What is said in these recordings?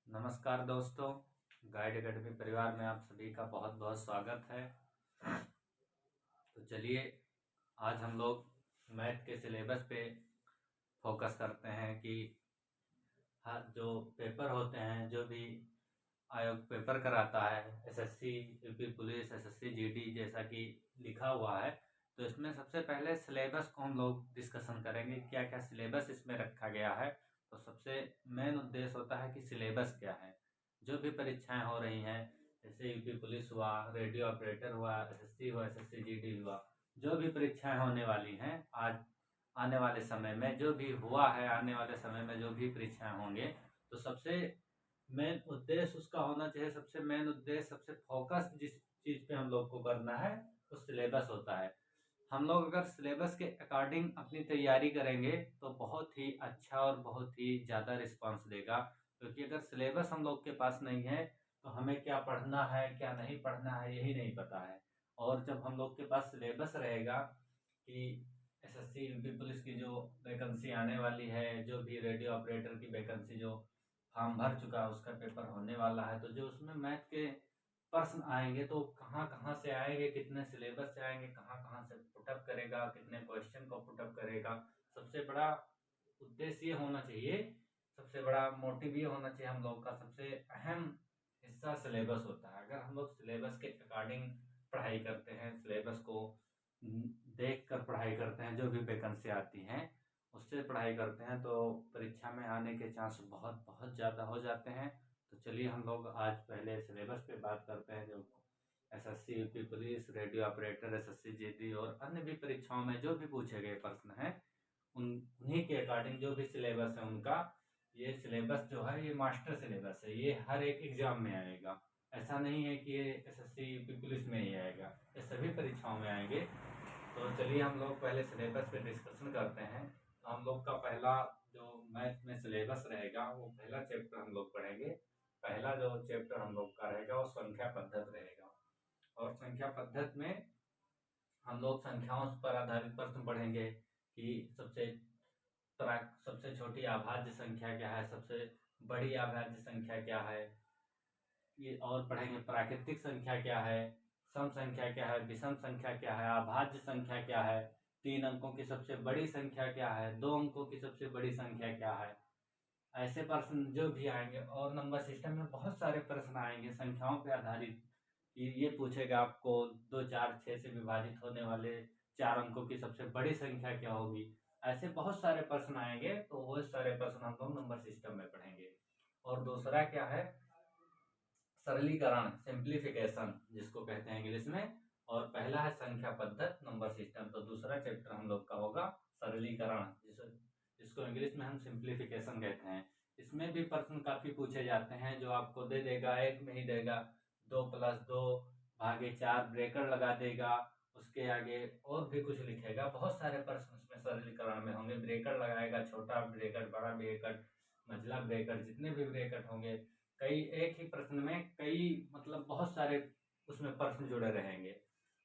नमस्कार दोस्तों, guide academy परिवार में आप सभी का बहुत बहुत स्वागत है। तो चलिए आज हम लोग मैथ के सिलेबस पे फोकस करते हैं कि हर जो पेपर होते हैं, जो भी आयोग पेपर कराता है, SSC, UP police, SSC GD जैसा कि लिखा हुआ है, तो इसमें सबसे पहले सिलेबस को हम लोग डिस्कशन करेंगे, क्या क्या सिलेबस इसमें रखा गया है। तो सबसे मेन उद्देश्य होता है कि सिलेबस क्या है। जो भी परीक्षाएं हो रही हैं, जैसे यूपी पुलिस हुआ, रेडियो ऑपरेटर हुआ, एसएससी हुआ, एसएससी जीडी हुआ, जो भी परीक्षाएं होने वाली हैं आज आने वाले समय में, जो भी हुआ है आने वाले समय में जो भी परीक्षाएं होंगे, तो सबसे मेन उद्देश्य उसका होना चाहिए, सबसे मेन उद्देश्य, सबसे फोकस जिस चीज पे हम लोग को करना है वो सिलेबस होता है। हम लोग अगर सिलेबस के अकॉर्डिंग अपनी तैयारी करेंगे तो बहुत ही अच्छा और बहुत ही ज़्यादा रिस्पांस देगा, क्योंकि अगर सिलेबस हम लोग के पास नहीं है तो हमें क्या पढ़ना है क्या नहीं पढ़ना है यही नहीं पता है। और जब हम लोग के पास सिलेबस रहेगा कि एसएससी यूपी पुलिस की जो वैकेंसी आने वाली है, जो भी रेडियो ऑपरेटर की वैकेंसी जो फॉर्म भर चुका है उसका पेपर होने वाला है, तो जो उसमें मैथ के प्रश्न आएंगे तो कहाँ कहाँ से आएंगे, कितने सिलेबस से आएंगे, कहाँ कहाँ से पुटअप करेगा, कितने क्वेश्चन को पुटअप करेगा। सबसे बड़ा उद्देश्य ये होना चाहिए, सबसे बड़ा मोटिव ये होना चाहिए हम लोग का, सबसे अहम हिस्सा सिलेबस होता है। अगर हम लोग सिलेबस के अकॉर्डिंग पढ़ाई करते हैं, सिलेबस को देख कर पढ़ाई करते हैं, जो भी वैकेंसी आती हैं उससे पढ़ाई करते हैं, तो परीक्षा में आने के चांस बहुत बहुत ज़्यादा हो जाते हैं। तो चलिए हम लोग आज पहले सिलेबस पे बात करते हैं। जो SSC UP police, radio operator, SSC GD और अन्य भी परीक्षाओं में जो भी पूछे गए प्रश्न हैं उन्हीं के अकॉर्डिंग जो भी सिलेबस है उनका, ये सिलेबस जो है ये मास्टर सिलेबस है, ये हर एक एग्जाम में आएगा। ऐसा नहीं है कि ये एसएससी यूपी पुलिस में ही आएगा, ये सभी परीक्षाओं में आएंगे। तो चलिए हम लोग पहले सिलेबस पे डिस्कशन करते हैं। तो हम लोग का पहला जो मैथ में सिलेबस रहेगा वो पहला चैप्टर हम लोग पढ़ेंगे। पहला जो चैप्टर हम लोग का रहेगा वो संख्या पद्धत रहेगा। और संख्या पद्धत में हम लोग संख्याओं पर आधारित प्रश्न पढ़ेंगे कि सबसे छोटी अभाज्य संख्या क्या है, सबसे बड़ी अभाज्य संख्या क्या है, ये और पढ़ेंगे प्राकृतिक संख्या क्या है, सम संख्या क्या है, विषम संख्या क्या है, अभाज्य संख्या क्या है, 3 अंकों की सबसे बड़ी संख्या क्या है, 2 अंकों की सबसे बड़ी संख्या क्या है। ऐसे प्रश्न जो भी आएंगे, और नंबर सिस्टम में बहुत सारे प्रश्न आएंगे संख्याओं पे आधारित कि ये पूछेगा आपको 2, 4, 6 से विभाजित होने वाले 4 अंकों की सबसे बड़ी संख्या क्या होगी। ऐसे बहुत सारे प्रश्न आएंगे, तो वो सारे प्रश्न हम लोग नंबर सिस्टम में पढ़ेंगे। और दूसरा क्या है, सरलीकरण, सिंप्लीफिकेशन जिसको कहते हैं इंग्लिश में। और पहला है संख्या पद्धत नंबर सिस्टम, तो दूसरा चैप्टर हम लोग का होगा सरलीकरण, जिसको इंग्लिश में हम सिंप्लीफिकेशन कहते हैं। इसमें भी प्रश्न काफी पूछे जाते हैं, जो आपको दे देगा, एक में ही देगा 2+2/4 ब्रेकर लगा देगा, उसके आगे और भी कुछ लिखेगा। बहुत सारे प्रश्न उसमें सरलीकरण में होंगे, ब्रेकर लगाएगा, छोटा ब्रेकर, बड़ा ब्रेकर, मंझला ब्रेकर, जितने भी ब्रेकर होंगे, कई एक ही प्रश्न में कई मतलब बहुत सारे उसमें प्रश्न जुड़े रहेंगे।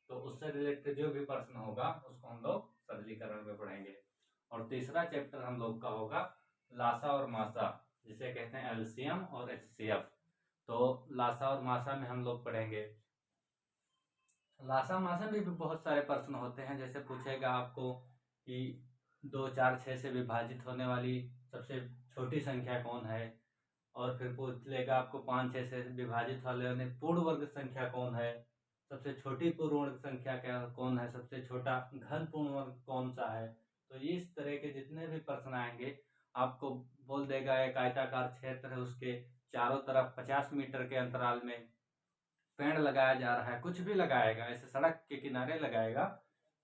तो उससे रिलेटेड जो भी प्रश्न होगा उसको हम लोग सरलीकरण में पढ़ेंगे। और तीसरा चैप्टर हम लोग का होगा लासा और मासा, जिसे कहते हैं एलसीएम और एचसीएफ। तो लासा और मासा में हम लोग पढ़ेंगे, लासा मासा में भी बहुत सारे प्रश्न होते हैं। जैसे पूछेगा आपको कि 2, 4, 6 से विभाजित होने वाली सबसे छोटी संख्या कौन है, और फिर पूछ लेगा आपको 5, 6 से विभाजित वाले पूर्ण वर्ग संख्या कौन है, सबसे छोटी पूर्ण वर्ग संख्या क्या कौन है, सबसे छोटा घन पूर्ण वर्ग कौन सा है। तो ये इस तरह के जितने भी प्रश्न आएंगे, आपको बोल देगा एक आयताकार क्षेत्र है, उसके चारों तरफ 50 मीटर के अंतराल में पेड़ लगाया जा रहा है, कुछ भी लगाएगा, ऐसे सड़क के किनारे लगाएगा,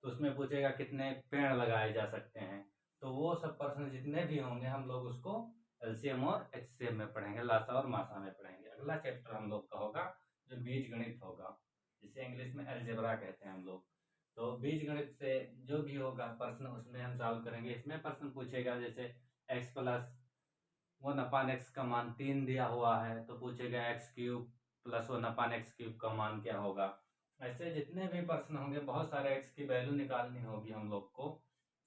तो उसमें पूछेगा कितने पेड़ लगाए जा सकते हैं। तो वो सब प्रश्न जितने भी होंगे हम लोग उसको एलसीएम और एचसीएम में पढ़ेंगे, लासा और मासा में पढ़ेंगे। अगला चैप्टर हम लोग का होगा जो बीज गणित होगा, जिसे इंग्लिश में अलजेब्रा कहते हैं हम लोग। तो बीज गणित से जो भी होगा प्रश्न उसमें हम सॉल्व करेंगे। इसमें प्रश्न पूछेगा जैसे x+1/x का मान 3 दिया हुआ है, तो पूछेगा x³ +1/x³ का मान क्या होगा। ऐसे जितने भी प्रश्न होंगे, बहुत सारे x की वैल्यू निकालनी होगी हम लोग को,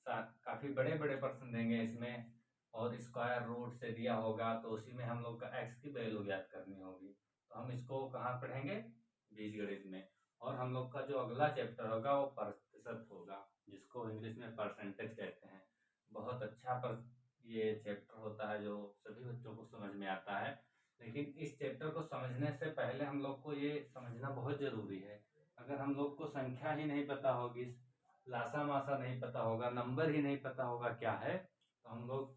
काफी बड़े बड़े प्रश्न देंगे इसमें। और स्क्वायर रूट से दिया होगा तो उसी में हम लोग का एक्स की वैल्यू ज्ञात करनी होगी। तो हम इसको कहाँ पढ़ेंगे? बीजगणित में। और हम लोग का जो अगला चैप्टर होगा वो प्रतिशत होगा, जिसको इंग्लिश में परसेंटेज कहते हैं। बहुत अच्छा ये चैप्टर होता है जो सभी बच्चों को समझ में आता है। लेकिन इस चैप्टर को समझने से पहले हम लोग को ये समझना बहुत ज़रूरी है। अगर हम लोग को संख्या ही नहीं पता होगी, लासा मासा नहीं पता होगा, नंबर ही नहीं पता होगा क्या है, तो हम लोग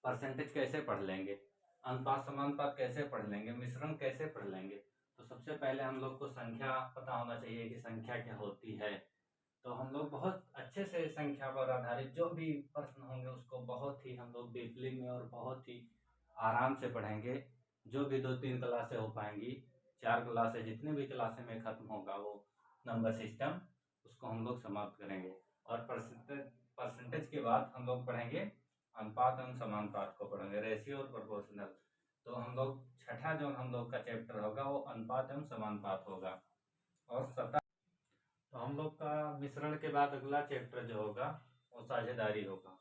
परसेंटेज कैसे पढ़ लेंगे, अनुपात समानुपात कैसे पढ़ लेंगे, मिश्रण कैसे पढ़ लेंगे। तो सबसे पहले हम लोग को संख्या पता होना चाहिए कि संख्या क्या होती है। तो हम लोग बहुत अच्छे से संख्या पर आधारित जो भी प्रश्न होंगे उसको बहुत ही हम लोग डीपली में और बहुत ही आराम से पढ़ेंगे। जो भी 2-3 क्लासें हो पाएंगी, 4 क्लासें जितने भी क्लासें में खत्म होगा वो नंबर सिस्टम, उसको हम लोग समाप्त करेंगे। और परसेंटेज के बाद हम लोग पढ़ेंगे अनुपात एवं समानुपात को पढ़ेंगे, रेशियो और प्रोपोर्शनल। तो हम लोग छठा जो हम लोग का चैप्टर होगा वो अनुपात एवं समानुपात होगा। और तो हम लोग का मिश्रण के बाद अगला चैप्टर जो होगा वो साझेदारी होगा।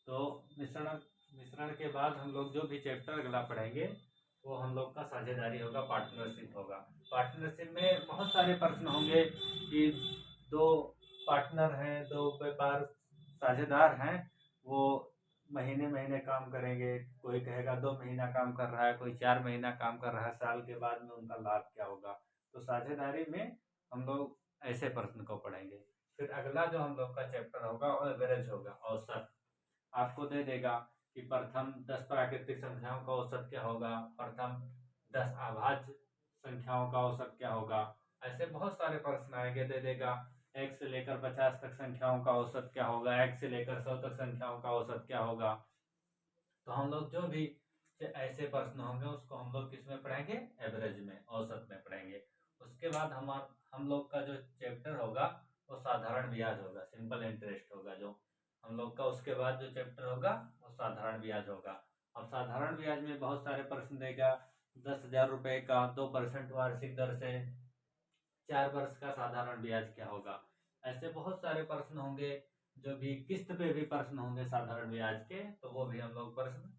तो मिश्रण के बाद हम लोग जो भी चैप्टर अगला पढ़ेंगे वो हम लोग का साझेदारी होगा, पार्टनरशिप होगा। पार्टनरशिप में बहुत सारे प्रश्न होंगे कि दो पार्टनर हैं, दो व्यापार साझेदार हैं, वो महीने महीने काम करेंगे। कोई कहेगा 2 महीना काम कर रहा है, कोई 4 महीना काम कर रहा है, साल के बाद में उनका लाभ क्या होगा। तो साझेदारी में हम लोग ऐसे प्रश्न को पढ़ेंगे। फिर अगला जो हम लोग का चैप्टर होगा वो एवरेज होगा, औसत। आपको दे देगा कि प्रथम 10 प्राकृतिक संख्याओं का औसत क्या होगा, प्रथम 10 अभाज्य संख्याओं का औसत क्या होगा। ऐसे बहुत सारे प्रश्न आएंगे, दे देगा 1 से लेकर 50 तक संख्याओं का औसत क्या होगा, 1 से लेकर 100 तक संख्याओं का औसत क्या होगा। तो हम लोग जो भी ऐसे प्रश्न होंगे उसको हम लोग किस में पढ़ेंगे? एवरेज में, औसत में पढ़ेंगे। उसके बाद हम लोग का जो चैप्टर होगा वो साधारण ब्याज होगा, सिंपल इंटरेस्ट होगा जो हम लोग का। उसके बाद जो चैप्टर होगा वो साधारण ब्याज होगा। अब साधारण ब्याज में बहुत सारे प्रश्न देगा। 10,000 रुपये का 2% वार्षिक दर से 4 वर्ष का साधारण ब्याज क्या होगा। ऐसे बहुत सारे प्रश्न होंगे। जो भी किस्त पे भी प्रश्न होंगे साधारण ब्याज के, तो वो भी हम लोग प्रश्न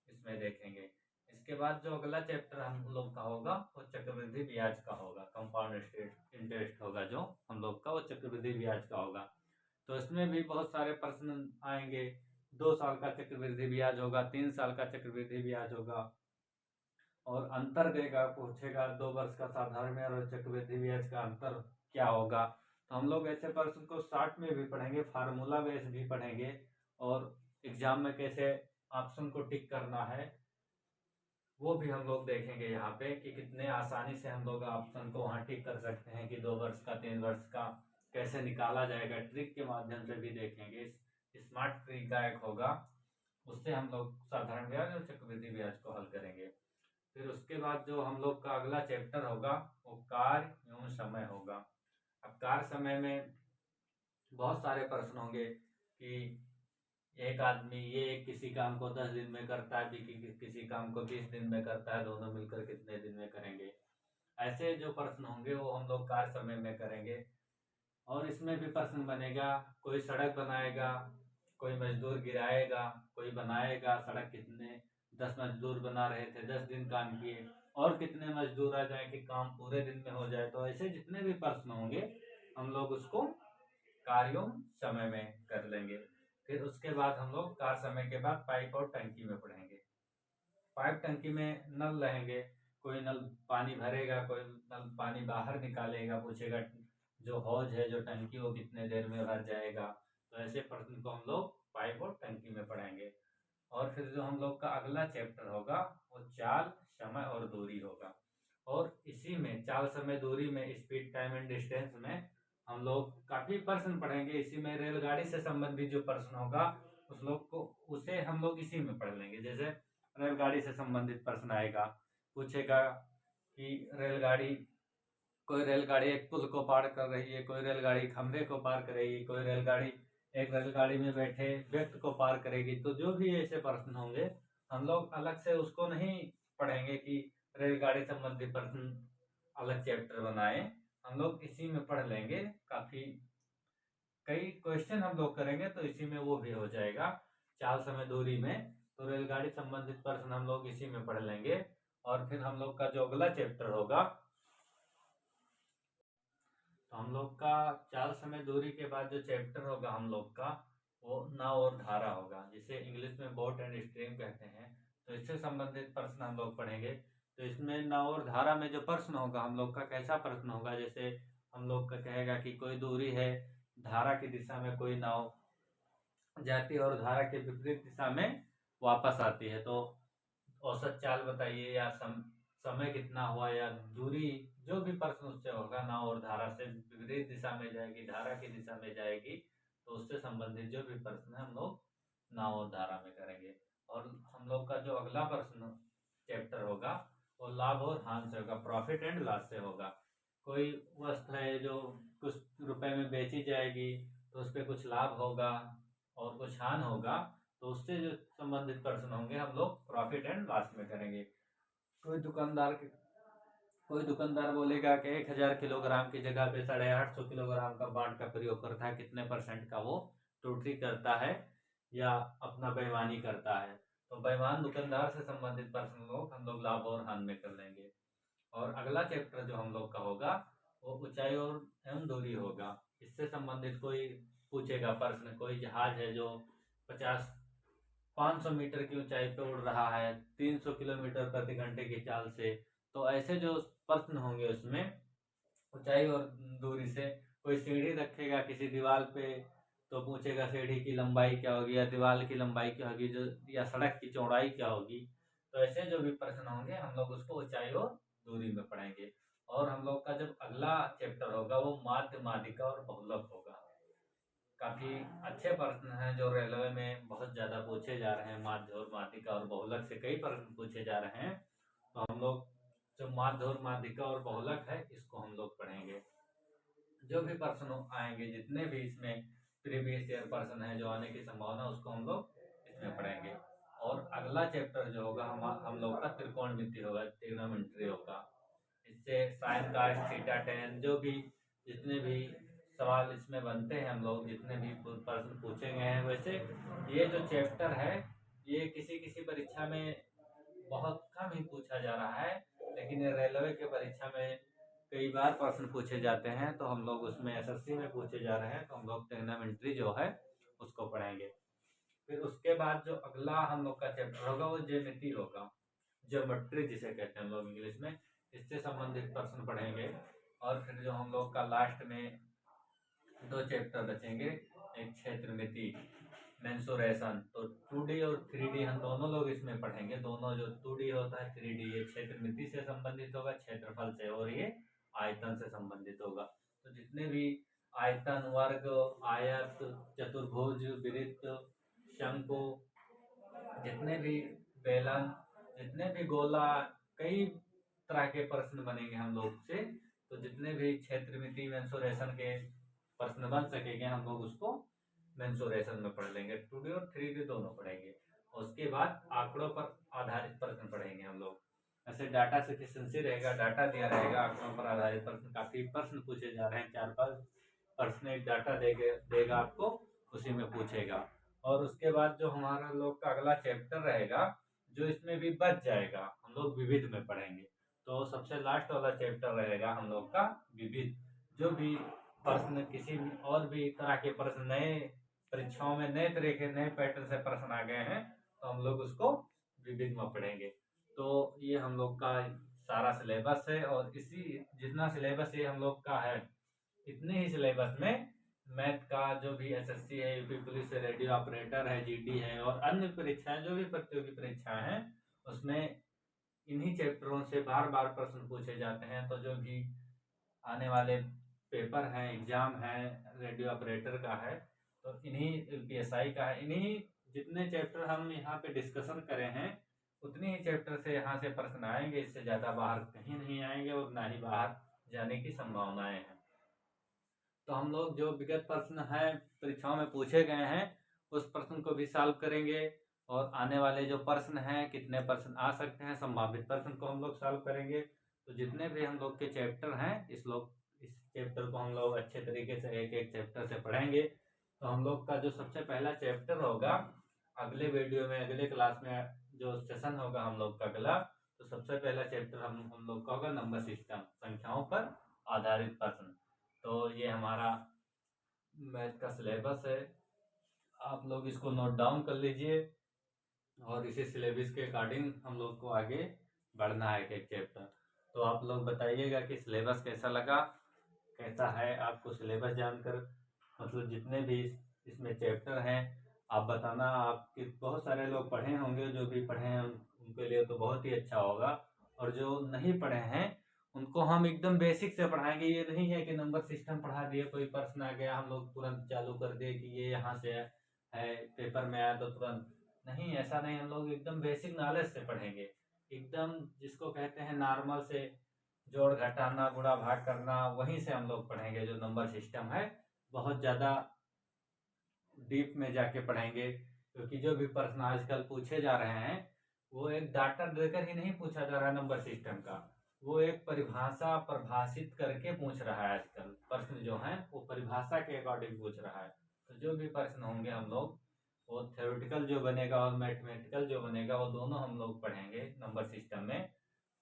इसमें देखेंगे। इसके बाद जो अगला चैप्टर हम लोग का होगा वो चक्रवृद्धि ब्याज का होगा, कंपाउंड इंटरेस्ट होगा जो हम लोग का, वो चक्रवृद्धि ब्याज का होगा। तो इसमें भी बहुत सारे प्रश्न आएंगे। 2 साल का चक्रवृद्धि ब्याज होगा, 3 साल का चक्रवृद्धि ब्याज होगा, और अंतर देगा, पूछेगा 2 वर्ष का साधारण ब्याज और चक्रवृद्धि ब्याज का अंतर क्या होगा। तो हम लोग ऐसे प्रश्न को शॉर्ट में भी पढ़ेंगे, फार्मूला बेस भी पढ़ेंगे, और एग्जाम में कैसे ऑप्शन को टिक करना है वो भी हम लोग देखेंगे यहाँ पे, कि कितने आसानी से हम लोग ऑप्शन को वहाँ टिक कर सकते हैं, कि 2 वर्ष का 3 वर्ष का कैसे निकाला जाएगा, ट्रिक के माध्यम से भी देखेंगे। स्मार्ट ट्रिक का एक होगा, उससे हम लोग साधारण ब्याज और चक्रवृद्धि ब्याज को हल करेंगे। फिर उसके बाद जो हम लोग का अगला चैप्टर होगा वो कार्य एवं समय होगा। अब कार्य समय में बहुत सारे प्रश्न होंगे कि एक आदमी ये किसी काम को 10 दिन में करता है, किसी काम को 20 दिन में करता है, दोनों मिलकर कितने दिन में करेंगे। ऐसे जो प्रश्न होंगे वो हम लोग कार्य समय में करेंगे। और इसमें भी प्रश्न बनेगा, कोई सड़क बनाएगा, कोई मजदूर गिराएगा, कोई बनाएगा सड़क, कितने 10 मजदूर बना रहे थे, 10 दिन काम किए, और कितने मजदूर आ जाए कि काम पूरे दिन में हो जाए। तो ऐसे जितने भी प्रश्न होंगे हम लोग उसको कार्यों समय में कर लेंगे। फिर उसके बाद हम लोग कार्य समय के बाद पाइप और टंकी में पढ़ेंगे। पाइप टंकी में नल रहेंगे, कोई नल पानी भरेगा, कोई नल पानी बाहर निकालेगा, पूछेगा जो हौज है, जो टंकी, वो कितने देर में भर जाएगा। तो ऐसे प्रश्न को हम लोग पाइप और टंकी में पढ़ेंगे। और फिर जो हम लोग का अगला चैप्टर होगा वो चाल, समय और दूरी होगा। और इसी में चाल, समय, दूरी में, स्पीड, टाइम एंड डिस्टेंस में हम लोग काफी प्रश्न पढ़ेंगे। इसी में रेलगाड़ी से संबंधित जो प्रश्न होगा उस लोग को, उसे हम लोग इसी में पढ़ लेंगे। जैसे रेलगाड़ी से संबंधित प्रश्न आएगा, पूछेगा कि कोई रेलगाड़ी एक पुल को पार कर रही है, कोई रेलगाड़ी खंभे को पार करेगी, कोई रेलगाड़ी एक रेलगाड़ी में बैठे व्यक्ति को पार करेगी। तो जो भी ऐसे प्रश्न होंगे हम लोग अलग से उसको नहीं पढ़ेंगे कि रेलगाड़ी संबंधी प्रश्न अलग चैप्टर बनाए, हम लोग इसी में पढ़ लेंगे। काफी कई क्वेश्चन हम लोग करेंगे तो इसी में वो भी हो जाएगा, चाल, समय, दूरी में तो रेलगाड़ी संबंधित प्रश्न हम लोग इसी में पढ़ लेंगे। और फिर हम लोग का जो अगला चैप्टर होगा, तो हम लोग का चाल समय दूरी के बाद जो चैप्टर होगा हम लोग का, वो नाव और धारा होगा, जिसे इंग्लिश में बोट एंड स्ट्रीम कहते हैं। तो इससे संबंधित प्रश्न हम लोग पढ़ेंगे। तो इसमें नाव और धारा में जो प्रश्न होगा हम लोग का, कैसा प्रश्न होगा, जैसे हम लोग का कहेगा कि कोई दूरी है, धारा की दिशा में कोई नाव जाती है और धारा के विपरीत दिशा में वापस आती है, तो औसत चाल बताइए, या समय कितना हुआ, या दूरी, जो भी प्रश्न उससे होगा, नाव और धारा से विपरीत दिशा में जाएगी, धारा की दिशा में जाएगी, तो उससे संबंधित जो भी प्रश्न है हम लोग नाव और धारा में करेंगे। और हम लोग का जो अगला प्रश्न चैप्टर होगा वो लाभ और हानि से होगा, प्रॉफिट एंड लॉस से होगा। कोई वस्तु है जो कुछ रुपए में बेची जाएगी, तो उस पर कुछ लाभ होगा और कुछ हानि होगा, तो उससे जो संबंधित प्रश्न होंगे हम लोग प्रॉफिट एंड लॉस में करेंगे। कोई दुकानदार बोलेगा कि 1000 किलोग्राम की जगह पे 850 किलोग्राम का बाट का प्रयोग करता है, कितने % का वो टोटरी करता है या अपना बेईमानी करता है, तो बेईमान दुकानदार से संबंधित प्रश्न लोग हम लोग लाभ और हानि में कर लेंगे। और अगला चैप्टर जो हम लोग का होगा वो ऊंचाई और एवं दूरी होगा। इससे संबंधित कोई पूछेगा प्रश्न, कोई जहाज है जो 500 मीटर की ऊंचाई पे उड़ रहा है 300 किलोमीटर प्रति घंटे की चाल से, तो ऐसे जो प्रश्न होंगे उसमें ऊंचाई और दूरी से। कोई सीढ़ी रखेगा किसी दीवार पे, तो पूछेगा सीढ़ी की लंबाई क्या होगी, या दीवार की लंबाई क्या होगी, जो या सड़क की चौड़ाई क्या होगी। तो ऐसे जो भी प्रश्न होंगे हम लोग उसको ऊंचाई और दूरी में पढ़ेंगे। और हम लोग का जब अगला चैप्टर होगा वो माध्य, माध्यिका और बहुलक होगा। काफी अच्छे प्रश्न हैं जो रेलवे में बहुत ज्यादा पूछे जा रहे हैं। माध्य और माध्यिका और बहुलक से कई प्रश्न पूछे जा रहे हैं, तो हम लोग जो माध्य और माध्यिका और बहुलक है इसको हम लोग पढ़ेंगे। जो भी प्रश्न आएंगे, जितने भी इसमें प्रीवियस ईयर प्रश्न है जो आने की संभावना, उसको हम लोग इसमें पढ़ेंगे। और अगला चैप्टर जो होगा हम लोग का त्रिकोणमिति होगा, ट्रिग्नोमेट्री होगा। इससे साइन, कॉस, थीटा, टेन, जो भी जितने भी सवाल इसमें बनते हैं, हम लोग जितने भी प्रश्न पूछे गए हैं, वैसे ये जो चैप्टर है ये किसी किसी परीक्षा में बहुत कम ही पूछा जा रहा है, लेकिन ये रेलवे के परीक्षा में कई बार प्रश्न पूछे जाते हैं। तो हम लोग उसमें एसएससी में पूछे जा रहे हैं, तो हम लोग ट्रिग्नोमेट्री जो है उसको पढ़ेंगे। फिर उसके बाद जो अगला हम लोग का चैप्टर होगा वो ज्योमेट्री होगा, ज्योमेट्री जिसे कहते हैं हम लोग इंग्लिश में, इससे संबंधित प्रश्न पढ़ेंगे। और फिर जो हम लोग का लास्ट में 2 चैप्टर बचेंगे, एक क्षेत्रमिति, मेंसुरेशन, तो 2D और 3D हम दोनों लोग इसमें पढ़ेंगे। दोनों जो 2D होता है 3D ये क्षेत्रमिति से संबंधित होगा, क्षेत्रफल से, और ये आयतन से संबंधित होगा। तो जितने भी आयतन, वर्ग, आयत, चतुर्भुज, वृत्त, शंकु, जितने भी बेलन, जितने भी गोला, कई तरह के प्रश्न बनेंगे हम लोग से। तो जितने भी क्षेत्रमिति मेंसुरेशन के प्रश्न बन सकेंगे हम लोग उसको मेंसुरेशन में पढ़ लेंगे। 2D और 3D दोनों पढ़ेंगे। उसके बाद आंकड़ों पर आधारित प्रश्न पढ़ेंगे हम लोग। ऐसे डाटा सफिशिएंसी रहेगा, डाटा दिया रहेगा, आंकड़ों पर आधारित प्रश्न, काफी प्रश्न पूछे जा रहे हैं, 4-5 प्रश्न एक डाटा देगा आपको, उसी में पूछेगा। और उसके बाद जो हमारा लोग का अगला चैप्टर रहेगा जो इसमें भी बच जाएगा, हम लोग विविध में पढ़ेंगे। तो सबसे लास्ट वाला चैप्टर रहेगा हम लोग का विविध। जो भी प्रश्न, किसी भी और भी तरह के प्रश्न, नए परीक्षाओं में नए तरह के नए पैटर्न से प्रश्न आ गए हैं, तो हम लोग उसको विविध में पढ़ेंगे। तो ये हम लोग का सारा सिलेबस है। और इसी जितना सिलेबस ये हम लोग का है, इतने ही सिलेबस में मैथ का जो भी एसएससी है, यूपी पुलिस है, रेडियो ऑपरेटर है, जीडी है, और अन्य परीक्षाएं जो भी प्रतियोगी परीक्षाएं हैं, उसमें इन्हीं चैप्टरों से बार बार प्रश्न पूछे जाते हैं। तो जो भी आने वाले पेपर हैं, एग्जाम है, रेडियो ऑपरेटर का है, तो इन्हीं यूपीएसआई का है, इन्हीं जितने चैप्टर हम यहाँ पे डिस्कशन करें हैं, उतनी ही चैप्टर से यहाँ से प्रश्न आएंगे। इससे ज्यादा बाहर कहीं नहीं आएंगे और ना ही बाहर जाने की संभावनाएं हैं। तो हम लोग जो विगत प्रश्न हैं परीक्षाओं में पूछे गए हैं उस प्रश्न को भी सॉल्व करेंगे। और आने वाले जो प्रश्न हैं, कितने प्रश्न आ सकते हैं, संभावित प्रश्न को हम लोग सॉल्व करेंगे। तो जितने भी हम लोग के चैप्टर हैं, इस चैप्टर को हम लोग अच्छे तरीके से एक एक चैप्टर से पढ़ेंगे। तो हम लोग का जो सबसे पहला चैप्टर होगा अगले वीडियो में, अगले क्लास में जो सेशन होगा हम लोग का अगला, तो सबसे पहला चैप्टर हम लोग का होगा नंबर सिस्टम, संख्याओं पर आधारित प्रश्न। तो ये हमारा मैथ का सिलेबस है, आप लोग इसको नोट डाउन कर लीजिए और इसी सिलेबस के अकॉर्डिंग हम लोग को आगे बढ़ना है एक चैप्टर। तो आप लोग बताइएगा कि सिलेबस कैसा लगा, कैसा है आपको सिलेबस जानकर, मतलब जितने भी इसमें चैप्टर हैं आप बताना। आपके बहुत सारे लोग पढ़े होंगे, जो भी पढ़े हैं उनके लिए तो बहुत ही अच्छा होगा, और जो नहीं पढ़े हैं उनको हम एकदम बेसिक से पढ़ाएंगे। ये नहीं है कि नंबर सिस्टम पढ़ा दिए, कोई प्रश्न आ गया हम लोग तुरंत चालू कर दिए कि ये यहाँ से है, पेपर में आया तो तुरंत नहीं, ऐसा नहीं। हम लोग एकदम बेसिक नॉलेज से पढ़ेंगे, एकदम जिसको कहते हैं नॉर्मल से, जोड़ घटाना गुणा भाग करना, वहीं से हम लोग पढ़ेंगे। जो नंबर सिस्टम है बहुत ज़्यादा डीप में जाके पढ़ेंगे, क्योंकि जो भी प्रश्न आजकल पूछे जा रहे हैं वो एक डाटा देकर ही नहीं पूछा जा रहा है नंबर सिस्टम का, वो एक परिभाषा परिभाषित करके पूछ रहा है। आजकल प्रश्न जो है वो परिभाषा के अकॉर्डिंग पूछ रहा है। तो जो भी प्रश्न होंगे हम लोग, वो थ्योरेटिकल जो बनेगा और मैथमेटिकल जो बनेगा, वो दोनों हम लोग पढ़ेंगे नंबर सिस्टम में।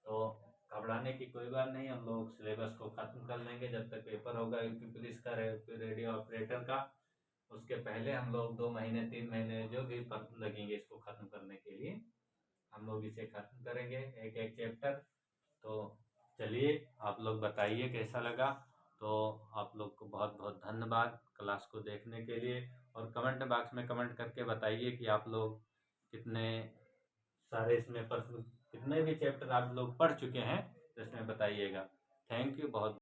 तो घबराने की कोई बात नहीं, हम लोग सिलेबस को ख़त्म कर लेंगे जब तक पेपर होगा यूपी पुलिस का, रेडियो ऑपरेटर का। उसके पहले हम लोग 2 महीने 3 महीने जो भी लगेंगे इसको ख़त्म करने के लिए, हम लोग इसे ख़त्म करेंगे एक एक चैप्टर। तो चलिए आप लोग बताइए कैसा लगा। तो आप लोग को बहुत बहुत धन्यवाद क्लास को देखने के लिए, और कमेंट बॉक्स में कमेंट करके बताइए कि आप लोग कितने सारे इसमें प्रश्न, कितने भी चैप्टर आप लोग पढ़ चुके हैं, तो इसमें बताइएगा। थैंक यू बहुत।